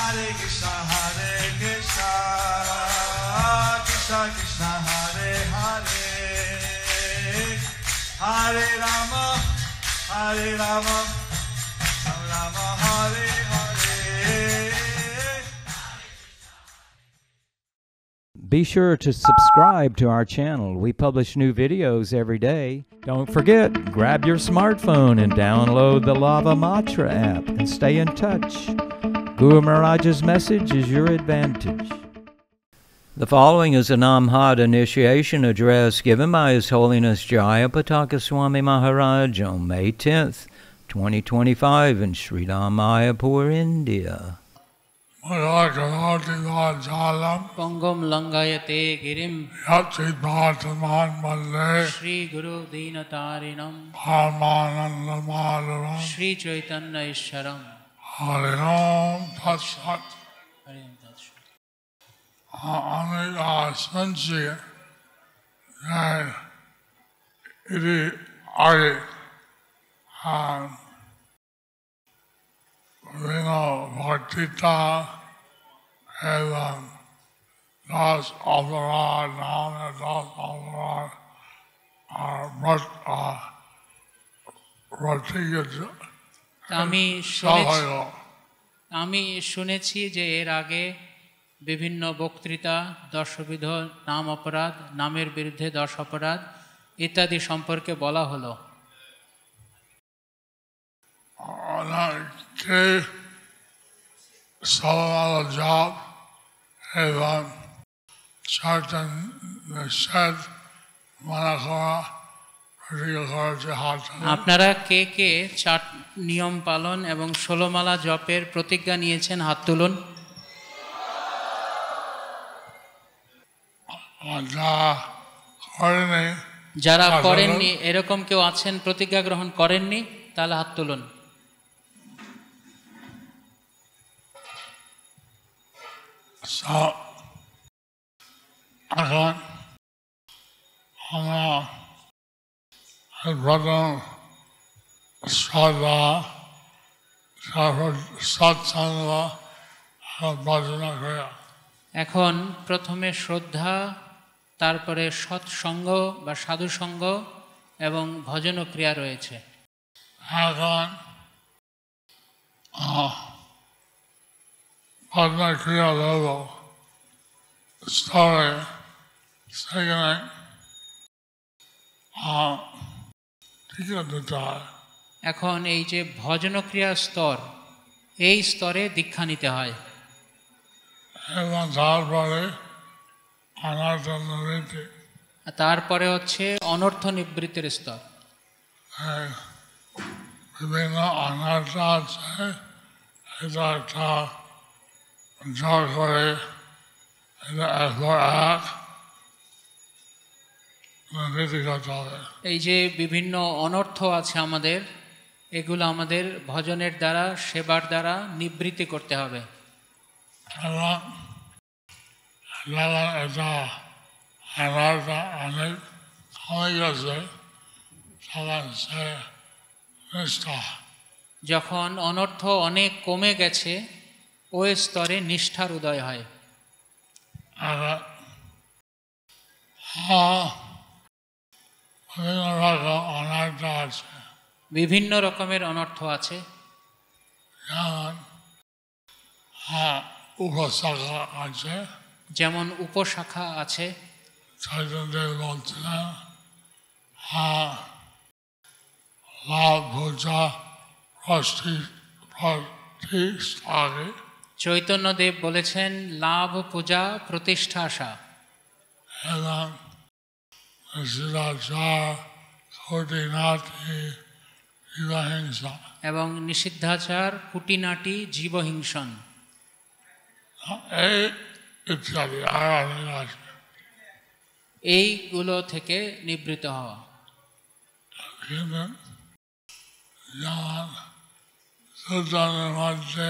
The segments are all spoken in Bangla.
Hare Krishna, Krishna Krishna, Hare Hare, Hare Rama, Rama Rama, Hare Hare. Be sure to subscribe to our channel. We publish new videos every day. Don't forget, grab your smartphone and download the Lava Matra app and stay in touch. Guru Maharaj's message is your advantage. The following is a Namhad initiation address given by His Holiness Jayapataka Swami Maharaj on May 10th, 2025 in Sri Mayapur, India. Pongam langayate girim Shri Guru Dinatarinam Shri Chaitanya Ishwaram Hare Om Tat Sat. আমি শুনছি এটি আগে বিভিন্ন ভক্তিতা এবং 10 অপরাধ নামের 10 অপরাধ আর আমি শুনেছি যে এর আগে বিভিন্ন বক্তৃতা 10বিধ নাম অপরাধ, নামের বিরুদ্ধে 10 অপরাধ ইত্যাদি সম্পর্কে বলা হলো। আপনারা কে কে 4 নিয়ম পালন এবং 16 মালা জপের প্রতিজ্ঞা নিয়েছেন? হাত তুলুন। যারা করেননি, এরকম কেউ আছেন প্রতিজ্ঞা গ্রহণ করেননি? তাহলে হাত তুলুন। এখন আমরা প্রথম শ্রদ্ধা, সৎসঙ্গ বর্জনা করে। এখন প্রথমে শ্রদ্ধা, তারপরে সৎসঙ্গ বা সাধুসঙ্গ এবং ভজন ক্রিয়া রয়েছে। এখন ভজন ক্রিয়া দেব স্তরে সেখানে টিকা দিতে হয়। এখন এই যে ভজন ক্রিয়া স্তর, এই স্তরে দীক্ষা নিতে হয়। এবং তারপরে হচ্ছে অনর্থ নিবৃত্তির স্তর। বিভিন্ন অনর্থ আছে, এটা একটা জোর করে এই যে বিভিন্ন অনর্থ আছে আমাদের, এগুলো আমাদের ভজনের দ্বারা, সেবার দ্বারা নিবৃত্তি করতে হবে। অনেক কমে গেছে, যখন অনর্থ অনেক কমে গেছে, ওই স্তরে নিষ্ঠার উদয় হয়। বিভিন্ন রকমের অনর্থ আছে। উপশাখা আছে, যেমন উপশাখা আছে। চৈতন্যদেব বলছিলেন লাভ পূজা প্রতিষ্ঠা। চৈতন্যদেব বলেছেন লাভ পূজা প্রতিষ্ঠা আশা। এবং নিষিদ্ধাচার, খুঁটিনাটি, জীবহিংসা। এবং নিষিদ্ধাচার, খুঁটিনাটি, জীবহিংসন ইত্যাদি আছে। এইগুলো থেকে নিবৃত্ত হওয়া। যেমন দুজনের মধ্যে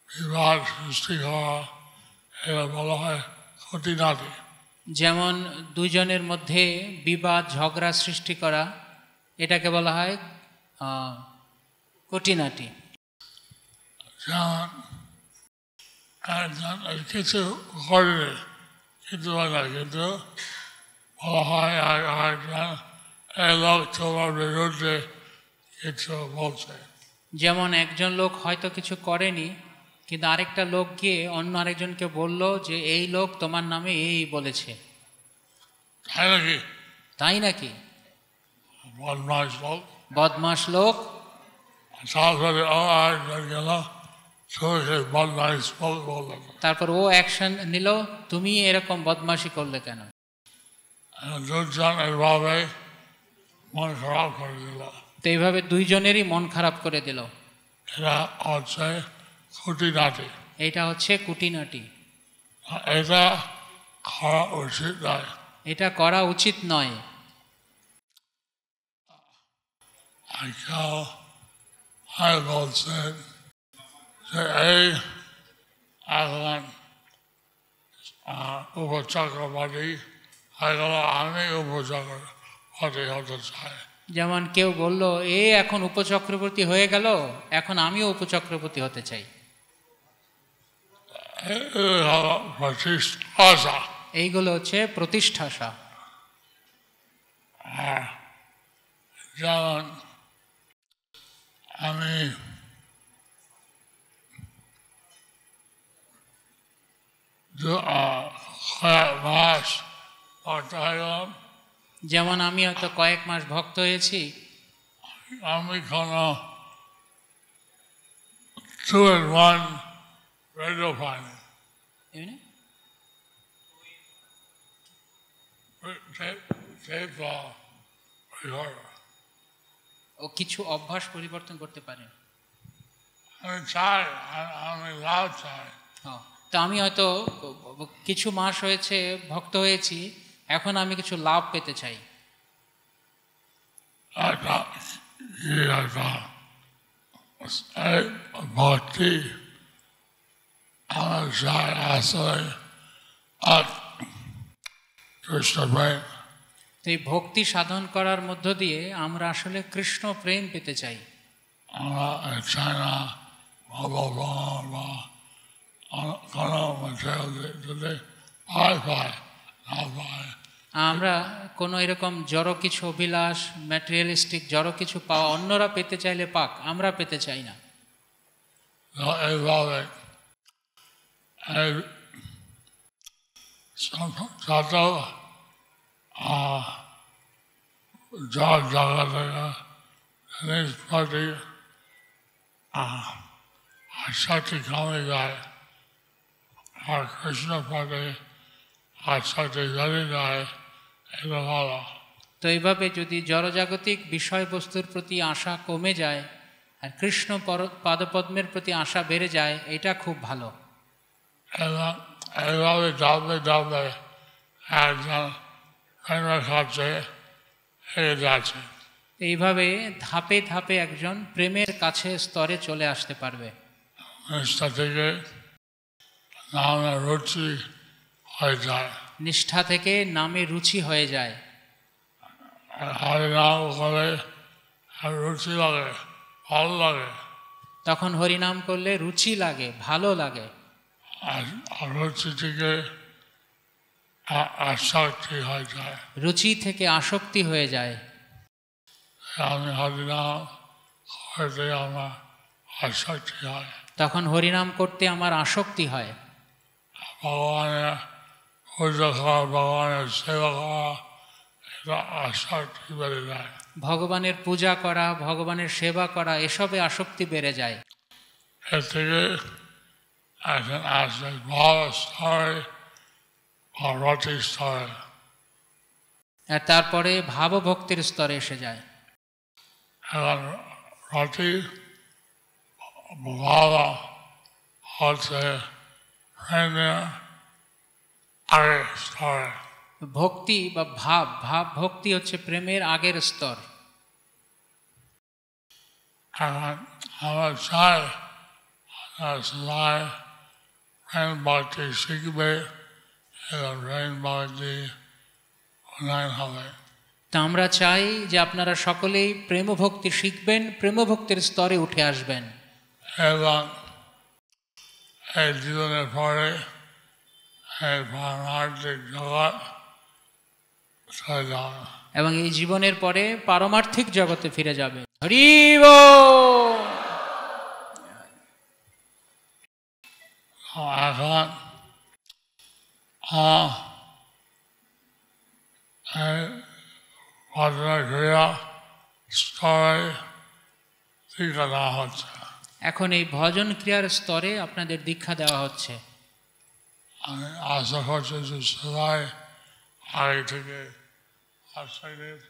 বিবাদ সৃষ্টি হওয়া, এটা বলা হয় খুঁটিনাটি। যেমন দুজনের মধ্যে বিবাদ, ঝগড়া সৃষ্টি করা, এটাকে বলা হয় খুঁটিনাটি। যেমন কিছু করেনি, কিছু হয় না, কিন্তু বলা হয় এই লোক তোমার বিরুদ্ধে কিছু বলছে। যেমন একজন লোক হয়তো কিছু করেনি, কিন্তু আরেকটা লোক গিয়ে অন্য আরেকজনকে বলল যে এই লোক তোমার নামে এই বলেছে। তাই নাকি? তাই নাকি? বদমাস লোক। বদমাস লোক। তারপরে ও আরেকজন গেল, সেই বদমাস বলল, তারপর ও অ্যাকশন নিল, তুমি এরকম বদমাশি করলে কেন? দুজন এভাবে মন খারাপ করে দিল। তো এইভাবে দুইজনেরই মন খারাপ করে দিল। এটা হচ্ছে খুঁটিনাটি। এটা হচ্ছে কুটিনাটি। এটা করা উচিত নয়। এটা করা উচিত নয়। আজকাল বলছেন যে এই এখন উপচক্রবর্তী হয়ে গেল, আমি উপচক্রবর্তী হতে চাই। যেমন কেউ বলল এ এখন উপচক্রবর্তী হয়ে গেল, এখন আমিও উপচক্রবর্তী হতে চাই। প্রতিষ্ঠা। এইগুলো হচ্ছে প্রতিষ্ঠাশা। যেমন আমি মাস অর্থায়ন, যেমন আমি হয়তো কয়েক মাস ভক্ত হয়েছি, আমি কোনো 2-in-1 রেডিও পাইনি। ও কিছু অভ্যাস পরিবর্তন করতে পারে। আমি চাই, আমি লাভ চাই। তো আমি হয়তো কিছু মাস হয়েছে ভক্ত হয়েছি, এখন আমি কিছু লাভ পেতে চাই। ভক্তি আমার চাই আসলে কৃষ্ণ প্রেম। তো এই ভক্তি সাধন করার মধ্য দিয়ে আমরা আসলে কৃষ্ণ প্রেম পেতে চাই। আমরা চাই না ভগবান বা কোনো যদি পায় না পায়। আমরা কোনো এরকম জড় কিছু অভিলাষ, ম্যাটেরিয়ালিস্টিক জড় কিছু পাওয়া অন্যরা পেতে চাইলে পাক, আমরা পেতে চাই না। এইভাবে যত জগতে জিনিসপাতি আসক্তি কমে যায়, আর কৃষ্ণ পদে আসক্তি বেড়ে যায়, এটা ভালো। তো এইভাবে যদি জড়জাগতিক বিষয়বস্তুর প্রতি আশা কমে যায় আর কৃষ্ণ পাদপদ্মের প্রতি আশা বেড়ে যায়, এটা খুব ভালো। এবং এইভাবে ধাপে ধাপে একজন প্রেমের কাছে এগিয়ে যাচ্ছে। এইভাবে ধাপে ধাপে একজন প্রেমের কাছে স্তরে চলে আসতে পারবে। নিষ্ঠা থেকে নামে রুচি হয়ে যায়। নিষ্ঠা থেকে নামে রুচি হয়ে যায়। হরিনাম করে রুচি লাগে, ভালো লাগে। তখন হরিনাম করলে রুচি লাগে, ভালো লাগে। আর রুচি থেকে আসক্তি হয়ে যায়। রুচি থেকে আসক্তি হয়ে যায়। আমি হরিনাম করতে আমার আসক্তি হয়। তখন হরিনাম করতে আমার আসক্তি হয়। ভগবানের পূজা করা, ভগবানের সেবা করা, এটা আসক্তি বেড়ে যায়। ভগবানের পূজা করা, ভগবানের সেবা করা, এসবে আসক্তি বেড়ে যায়। এর থেকে এখন আসে ভাব স্তরে, রতি স্তরে। আর তারপরে ভাবভক্তির স্তরে এসে যায়। এখন রতি ভাব হচ্ছে প্রেমের আগের স্তরে। ভক্তি বা ভাব ভক্তি হচ্ছে প্রেমের আগের স্তর। এখন আমরা চাই সবাই প্রেম ভক্তি শিখবে এবং প্রেম ভক্তি উন্নয়ন হবে। তা আমরা চাই যে আপনারা সকলেই প্রেমভক্তি শিখবেন, প্রেমভক্তির স্তরে উঠে আসবেন। এবং এই জীবনের পরে এই পারমার্থিক জগৎ চলে যাবে। এবং এই জীবনের পরে পারমার্থিক জগতে ফিরে যাবে। হরি বল। এখন ভজনা ক্রিয়া স্তরে দীক্ষা দেওয়া হচ্ছে। এখন এই ভজন ক্রিয়ার স্তরে আপনাদের দীক্ষা দেওয়া হচ্ছে। আমি আশা করছি যে সবাই আগে থেকে আশ্রয় নিয়েছে।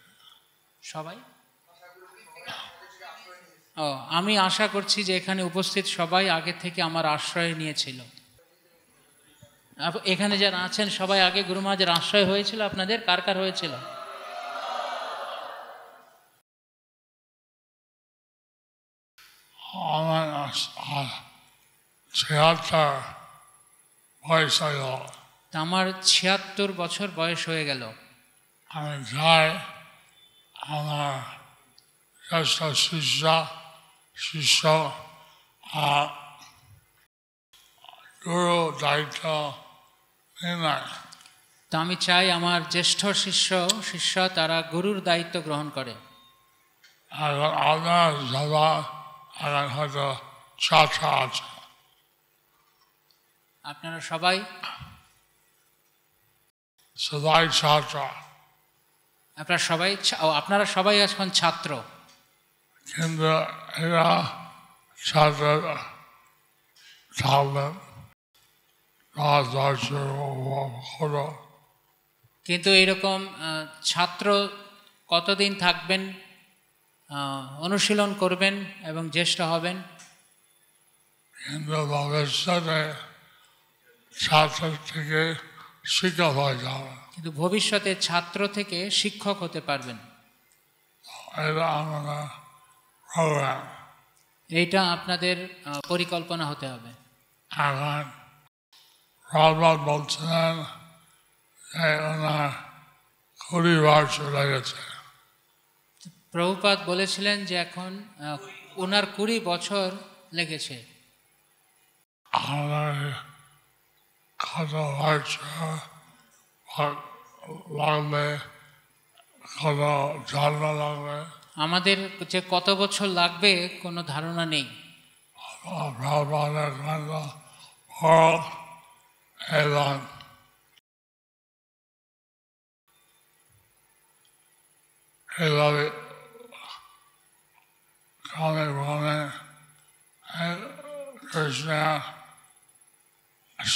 সবাই আমি আশা করছি যে এখানে উপস্থিত সবাই আগে থেকে আমার আশ্রয় নিয়েছিল। এখানে যারা আছেন সবাই আগে গুরু মহারাজের আশ্রয় হয়েছিল আপনাদের? কার কার হয়েছিল? আমার 76 বয়স হয়ে গেল। আমার 76 বছর বয়স হয়ে গেল। আমি চাই আমার জ্যেষ্ঠ শিষ্য গুরু দায়িত্ব নেয়। তো আমি চাই আমার জ্যেষ্ঠ শিষ্য তারা গুরুর দায়িত্ব গ্রহণ করে। এখন আপনার সভা এখন হয়তো ছাত্র আছে। আপনারা সবাই ছাত্র। আপনারা সবাই এখন ছাত্র। কিন্তু এরা ছাত্র থাকবেন 10 বছর হলো। কিন্তু এরকম ছাত্র কতদিন থাকবেন, অনুশীলন করবেন এবং জ্যেষ্ঠ হবেন? কিন্তু ভবিষ্যতে ছাত্র থেকে শিক্ষক হয়ে যাবে। কিন্তু ভবিষ্যতে ছাত্র থেকে শিক্ষক হতে পারবেন। এটা আমাদের প্রোগ্রাম। এইটা আপনাদের পরিকল্পনা হতে হবে। এখন প্রভুপাদ বলছেন যে ওনার 20 বছর লেগেছে। প্রভুপাদ বলেছিলেন যে এখন ওনার 20 বছর লেগেছে। আমার কত বছর লাগবে, কত জন্ম লাগবে, আমাদের যে কত বছর লাগবে কোনো ধারণা নেই। প্রভুপাদের কত বড় এবং এইভাবে ক্রমে ক্রমে কৃষ্ণ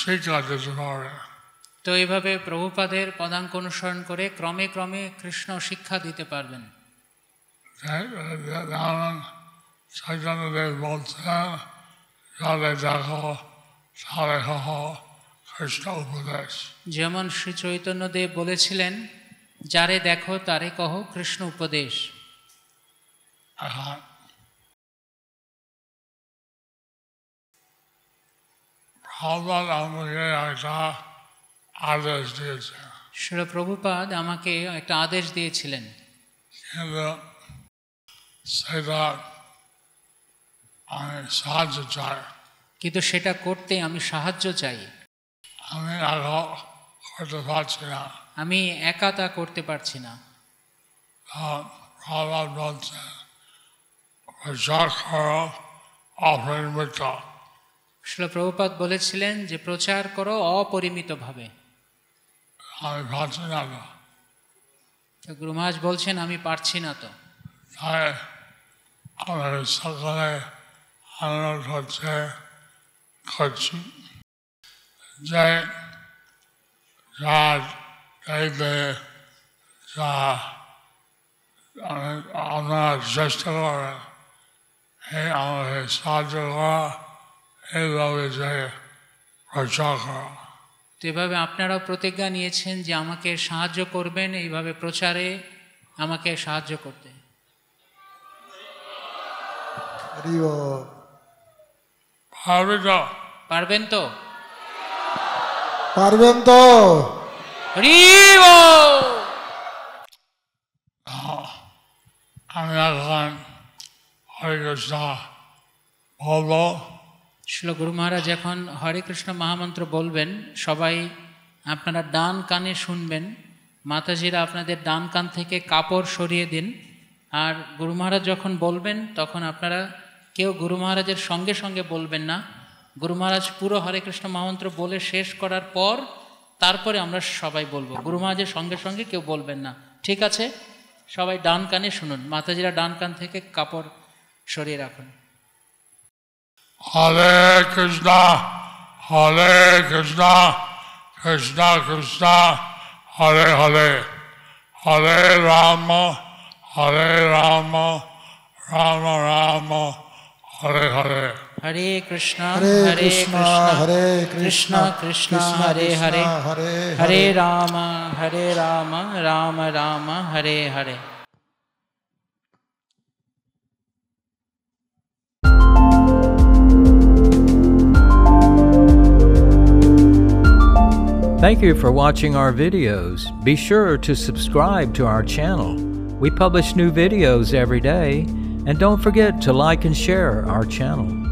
শিক্ষা দিতে পারে। তো এইভাবে প্রভুপাদের পদাঙ্ক অনুসরণ করে ক্রমে ক্রমে কৃষ্ণ শিক্ষা দিতে পারবেন। যেমন চৈতন্যদেব বলছেন, যাদের দেখো তাদের কহ কৃষ্ণ উপদেশ। যেমন শ্রী চৈতন্যদেব বলেছিলেন, যারে দেখো তারে কহ কৃষ্ণ উপদেশ। এখন প্রভুপাদ আমাকে একটা আদেশ দিয়েছে, শ্রী প্রভুপাদ আমাকে একটা আদেশ দিয়েছিলেন, কিন্তু সেটা আমি সাহায্য চাই। কিন্তু সেটা করতে আমি সাহায্য চাই। আমি আরো করতে পারছি না। আমি একা তা করতে পারছি না। প্রভুপাদ বলছে প্রচার করো অপরিমিত। শ্রী প্রভুপাদ বলেছিলেন যে প্রচার করো অপরিমিতভাবে। আমি পারছি না তো। তো গুরু মহারাজ বলছেন আমি পারছি না তো। তাই আমাদের সকলে অনুরোধ করছি যে যা আপনারা চেষ্টা করেন আমাদের সাহায্য করা, এইভাবে যে প্রচার করা। তো এভাবে আপনারাও প্রতিজ্ঞা নিয়েছেন যে আমাকে সাহায্য করবেন, এইভাবে প্রচারে আমাকে সাহায্য করতে। পারবে তো? পারবেন তো? পারবেন তো? আমি এখন হরে কৃষ্ণ বলবো, শ্রীল গুরু মহারাজ যখন হরে কৃষ্ণ মহামন্ত্র বলবেন, সবাই আপনারা ডান কানে শুনবেন। মাতাজিরা আপনাদের ডান কান থেকে কাপড় সরিয়ে দিন। আর গুরু মহারাজ যখন বলবেন তখন আপনারা কেউ গুরু মহারাজের সঙ্গে সঙ্গে বলবেন না। গুরু মহারাজ পুরো হরে কৃষ্ণ মহামন্ত্র বলে শেষ করার পর তারপরে আমরা সবাই বলবো। গুরু মহারাজের সঙ্গে সঙ্গে কেউ বলবেন না, ঠিক আছে? সবাই ডান কানে শুনুন। মাতাজিরা ডান কান থেকে কাপড় সরিয়ে রাখুন। Hare Krishna, Hare Krishna, Krishna Krishna, Hare Hare, Hare Rama, Hare Rama, Rama Rama, Hare Hare. Hare Krishna, Hare Hare Krishna, Krishna, Hare Krishna Krishna, Krishna, Hare Hare, Hare Hare Rama, Hare Rama, Rama Rama, Hare Hare. Thank you for watching our videos. Be sure to subscribe to our channel. We publish new videos every day, and don't forget to like and share our channel.